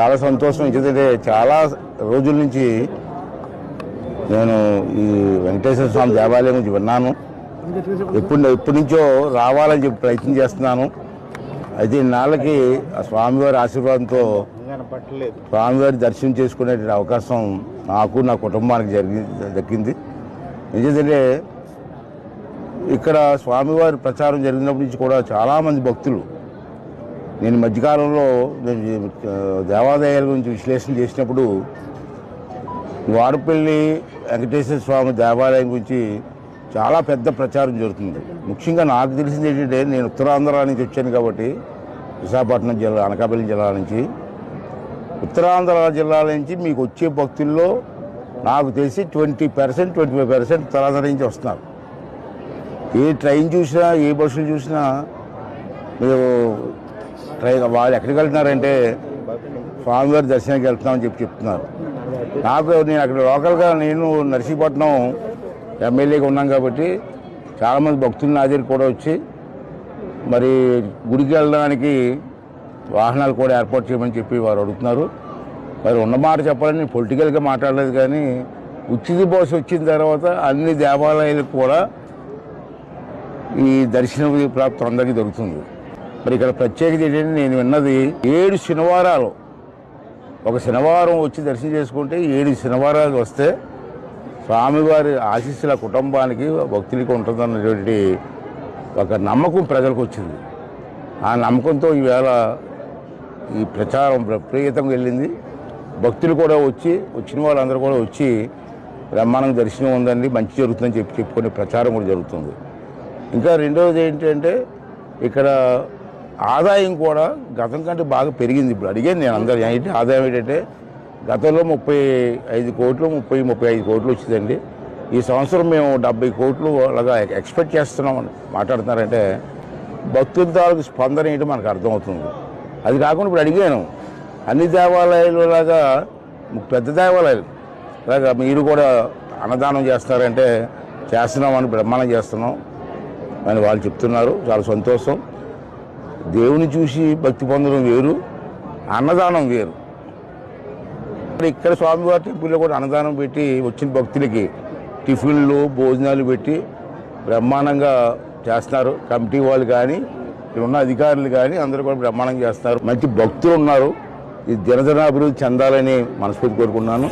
చాలా సంతోషం. ఎందుకంటే చాలా రోజుల నుంచి నేను ఈ వెంకటేశ్వర స్వామి దేవాలయం గురించి విన్నాను. ఎప్పటి నుంచో రావాలని చెప్పి ప్రయత్నం చేస్తున్నాను. అయితే నాళ్ళకి ఆ స్వామివారి ఆశీర్వాదంతో స్వామివారి దర్శనం చేసుకునే అవకాశం నాకు నా కుటుంబానికి దక్కింది. ఎందుకంటే ఇక్కడ స్వామివారి ప్రచారం జరిగినప్పటి నుంచి కూడా చాలామంది భక్తులు, నేను మధ్యకాలంలో దేవాలయాల గురించి విశ్లేషణ చేసినప్పుడు వాడపల్లి వెంకటేశ్వర స్వామి దేవాలయం గురించి చాలా పెద్ద ప్రచారం జరుగుతుంది. ముఖ్యంగా నాకు తెలిసింది ఏంటంటే, నేను ఉత్తరాంధ్ర నుంచి వచ్చాను కాబట్టి, విశాఖపట్నం జిల్లా, అనకాపల్లి జిల్లా నుంచి, ఉత్తరాంధ్ర జిల్లాల నుంచి మీకు వచ్చే భక్తుల్లో నాకు తెలిసి 20%, 25% ఉత్తరాంధ్ర నుంచి వస్తున్నారు. ఏ ట్రైన్ చూసినా, ఏ బస్సులు చూసినా మీరు వాళ్ళు ఎక్కడికి వెళ్తున్నారంటే స్వామివారి దర్శనానికి వెళ్తున్నామని చెప్తున్నారు. నేను అక్కడ లోకల్గా నేను నర్సీపట్నం ఎమ్మెల్యేగా ఉన్నాం కాబట్టి చాలామంది భక్తులు నా దగ్గర కూడా వచ్చి మరి గుడికి వెళ్ళడానికి వాహనాలు కూడా ఏర్పాటు చేయమని చెప్పి వారు అడుగుతున్నారు. మరి ఉన్నమాట చెప్పాలని నేను పొలిటికల్గా మాట్లాడలేదు, కానీ ఉచిత బస్సు వచ్చిన తర్వాత అన్ని దేవాలయాలకు కూడా ఈ దర్శన ప్రాప్తి అందరికీ దొరుకుతుంది. మరి ఇక్కడ ప్రత్యేకత ఏంటంటే, నేను విన్నది 7 శనివారాలు, ఒక శనివారం వచ్చి దర్శనం చేసుకుంటే 7 శనివారాలు వస్తే స్వామివారి ఆశీస్సుల కుటుంబానికి, భక్తులకి ఉంటుందన్నటువంటి ఒక నమ్మకం ప్రజలకు వచ్చింది. ఆ నమ్మకంతో ఈవేళ ఈ ప్రచారం విపరీతంగా వెళ్ళింది. భక్తులు కూడా వచ్చిన వాళ్ళందరూ కూడా వచ్చి బ్రహ్మాండంగా దర్శనం ఉందండి, మంచి జరుగుతుందని చెప్పుకునే ప్రచారం కూడా జరుగుతుంది. ఇంకా రెండవది ఏంటంటే, ఇక్కడ ఆదాయం కూడా గతం కంటే బాగా పెరిగింది. ఇప్పుడు అడిగాను నేను అందరూ ఏంటి ఆదాయం ఏంటంటే, గతంలో 35 కోట్లు 35 కోట్లు వచ్చిందండి. ఈ సంవత్సరం మేము 70 కోట్లు అలాగా ఎక్స్పెక్ట్ చేస్తున్నామని మాట్లాడుతున్నారంటే భక్తుల తాలూకు స్పందన ఏంటో మనకు అర్థమవుతుంది. అది కాకుండా ఇప్పుడు అడిగాను, అన్ని దేవాలయాలు లాగా పెద్ద దేవాలయాలు అలాగా మీరు కూడా అన్నదానం చేస్తున్నారంటే చేస్తున్నామని బ్రహ్మాండం చేస్తున్నాం అని వాళ్ళు చెప్తున్నారు. చాలా సంతోషం. దేవుని చూసి భక్తి పొందడం వేరు, అన్నదానం వేరు. ఇక్కడ స్వామివారి టెంపుల్లో కూడా అన్నదానం పెట్టి వచ్చిన భక్తులకి టిఫిన్లు, భోజనాలు పెట్టి బ్రహ్మాండంగా చేస్తున్నారు. కమిటీ వాళ్ళు కానీ, ఇక్కడ ఉన్న అధికారులు కానీ అందరూ కూడా బ్రహ్మాండంగా చేస్తున్నారు. మంచి భక్తులు ఉన్నారు. ఈ దినదిన అభివృద్ధి చెందాలని మనస్ఫూర్తి కోరుకున్నాను.